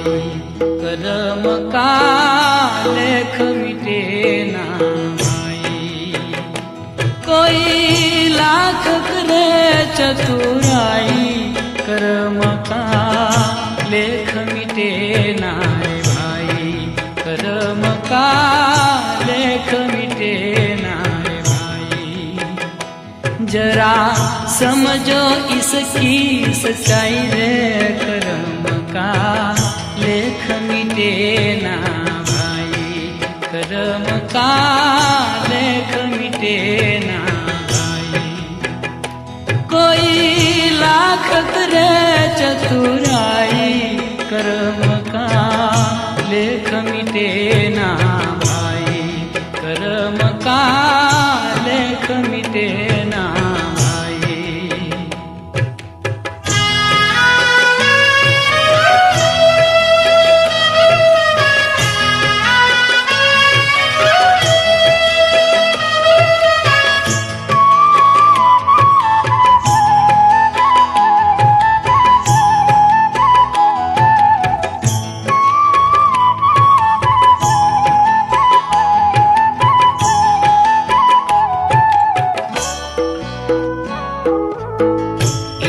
भाई कर्म का लेख मिटे ना भाई। कोई लाख करे चतुराई कर्म का लेख मिटे ना रे भाई। कर्म का लेख मिटे ना रे भाई। जरा समझो इसकी सच्चाई रे कर्म का लेख मिटे ना भाई। कर्म का लेख मिटे ना भाई। कोई लाख करे चतुराई कर्म का लेख मिटे ना भाई। कर्म का लेख मिटे ना भाई।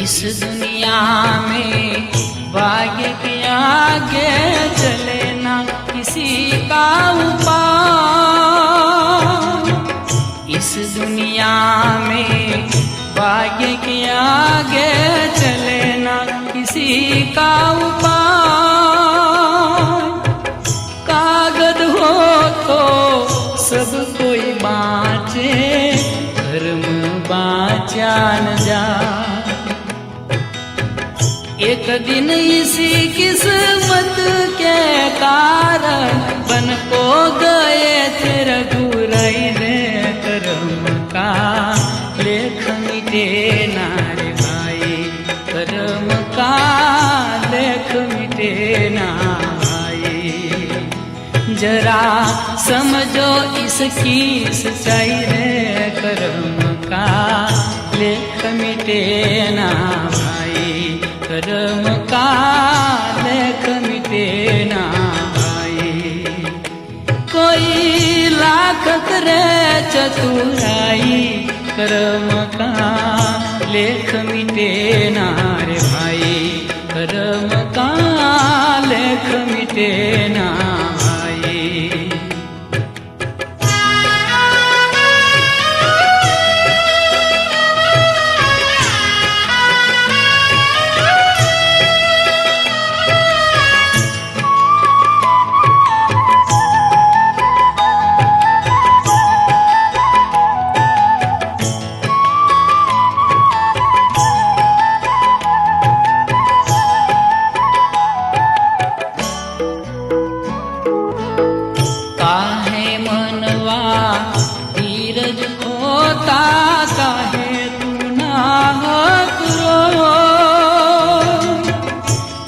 इस दुनिया में भाग्य के आगे चले ना किसी का उपाय। इस दुनिया में भाग्य के आगे चले ना किसी का उपाय। कागज हो तो सब कोई बाँचे धर्म बाँचा न जा। एक दिन इसी किस्मत के कारण बन को गए थे रघुराई रे। कर्म का लेख मिटे ना रे भाई। कर्म का लेख मिटे ना भाई। जरा समझो इसकी सच्चाई रे कर्म का लेख मिटे ना भाई। कर्म का लेख मिटे ना भाई। कोई लाख करे चतुराई कर्म का लेख मिटे ना रे भाई। कर्म का लेख मिटे ना भाई। काहे मनवा धीरज खोता काहे तू ना करो।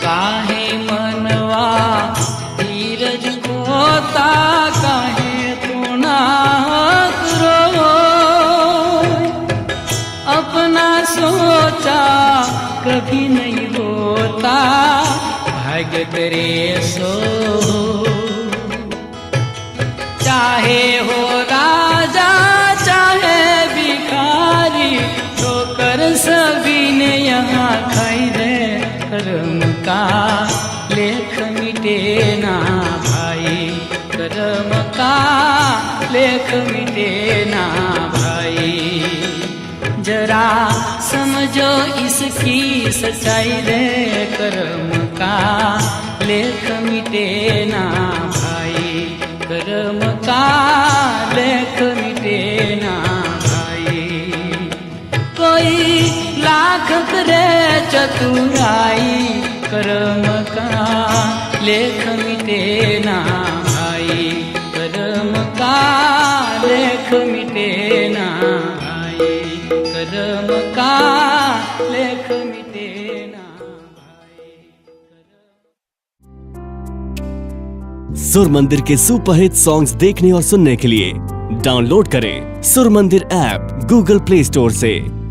काहे मनवा धीरज खोता काहे तू ना करो। अपना सोचा कभी नहीं होता भाग्य करे सो। चाहे हो राजा चाहे भिखारी ठोकर सभी ने यहाँ खाई रे। कर्म का लेख मिटे ना भाई। कर्म का लेख मिटे ना भाई। जरा समझो इसकी सच्चाई रे कर्म का लेख मिटे ना भाई। कर्म का लेख मिटे ना भाई। कोई लाख करे चतुराई कर्म का लेख मिटे ना भाई। कर्म का लेख मिटे ना भाई। कर्म का लेख मिटे ना भाई। सुर मंदिर के सुपरहिट सॉन्ग्स देखने और सुनने के लिए डाउनलोड करें सुर मंदिर ऐप गूगल प्ले स्टोर से।